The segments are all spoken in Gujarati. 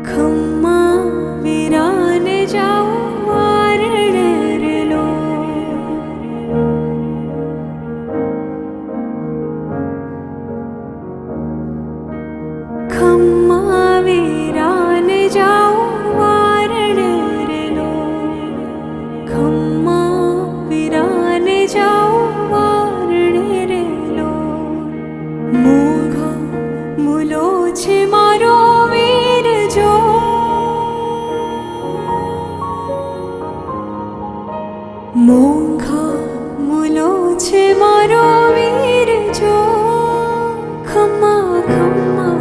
ખમ્મા વિરાને જાઉં વારણેરલો. ખમ્મા વિરાને જાઉં વારણેરલો. ખમ્મા વિરાને જાઉં વારણેરલો. મોંઘા મૂલો છે મારો વીર જો. મોંઘા મૂલો છે મારો વીર જો. ખમ્મા ખમ્મા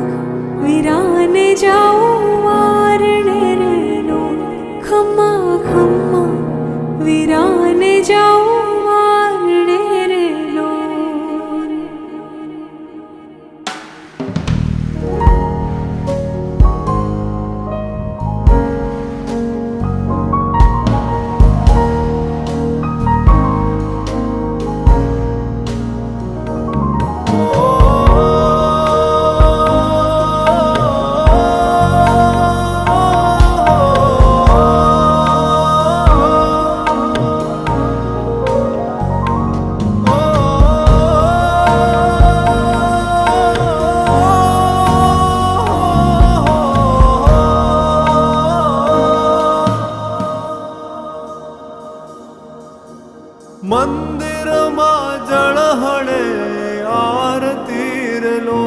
વિરાને જાઉં વારણેરલો. ખમ્મા ખમ્મા વિરાને જાઉં વારણેરલો. મંદિરમાં જળહળે આરતીરલો.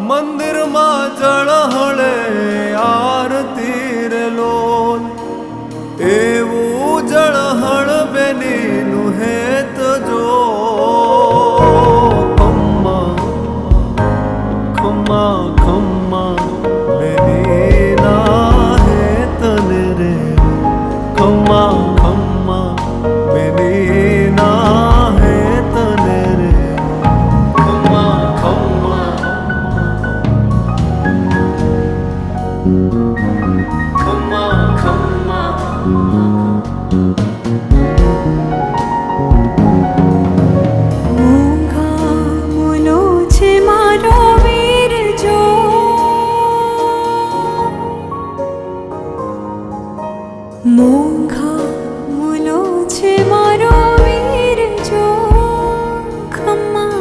મંદિરમાં જળહળે આરતીરલો. એવું જળહળ બેનીનું હેત જો. ખમ્મા ખમ્મા ખમ્મા બેનીના હેતને રે. ખમ્મા ખમ્મા બેનીના હેતને રે. ખમ્મા ખમ્મા ખમ્મા ખમ્મા. મોંઘા મૂલો છે મારો વીર જો. મોંઘા મૂલો છે મારો વીર જો. ખમ્મા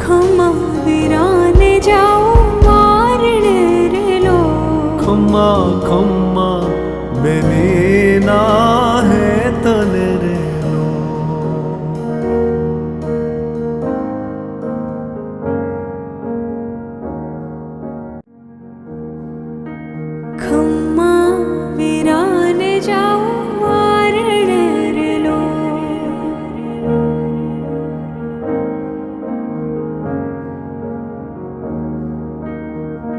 ખમ્મા વિરાને જાઉં વારણેરલો. ખમ્મા ખમ્મા બેનીના હેતને રેલો. ખમ્મા વિરાને જાઉં વારણેરલો.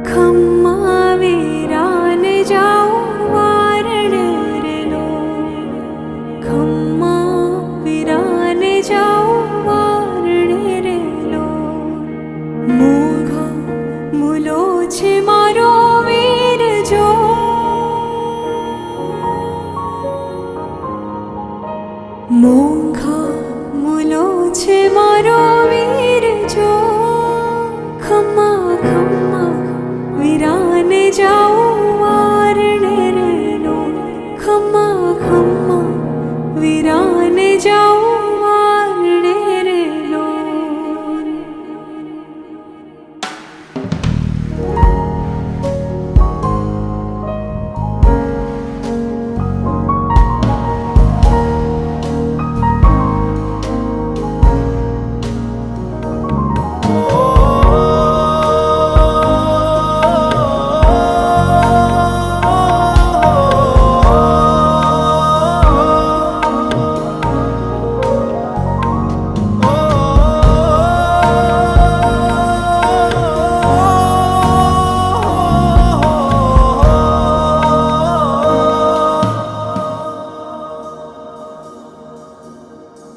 ખમ્મા વિરાને જાઉં વારણેરલો. ખમ્મા વિરાને જાઉં વારણેરલો. મોંઘા મૂલો છે મારો વીર જો. મોંઘા મૂલો છે મારો વીર જો. ખમ્મા ખમ્મા વિરાને જાઉં વારણેરલો. ખમ્મા ખમ્મા વિરાને જાઉં વારણેરલો.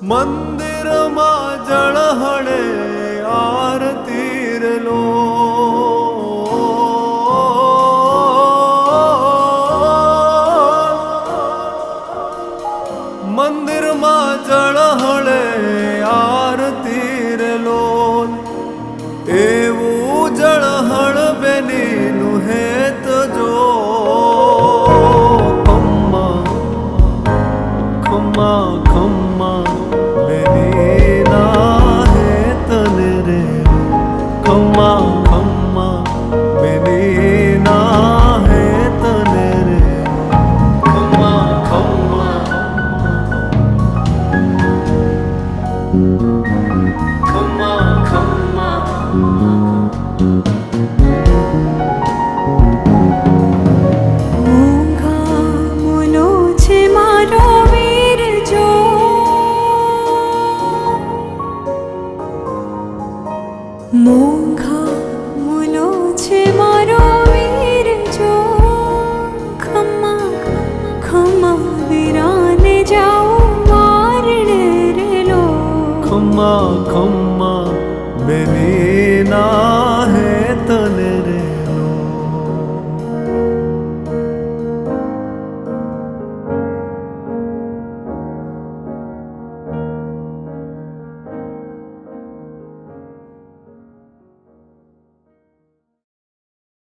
મંદિરમાં જળહળે આરતીરલો. મંદિરમાં જળહળે આરતીરલો. ખમ્મા બેની ના હે તને રે ખમ્મા ખમ્મા બેની ના હે તને રે ખમ્મા ખમ્મા ખમ્મા ખમ્મા મૂંગા મુનો છે મારો વીર જો મૂંગા મુનો છે મારો વીર જો ખમ્મા ખમ્મા વીરાને જાઉં મારણે રેલો ખમ્મા ખમ્મા બેની ના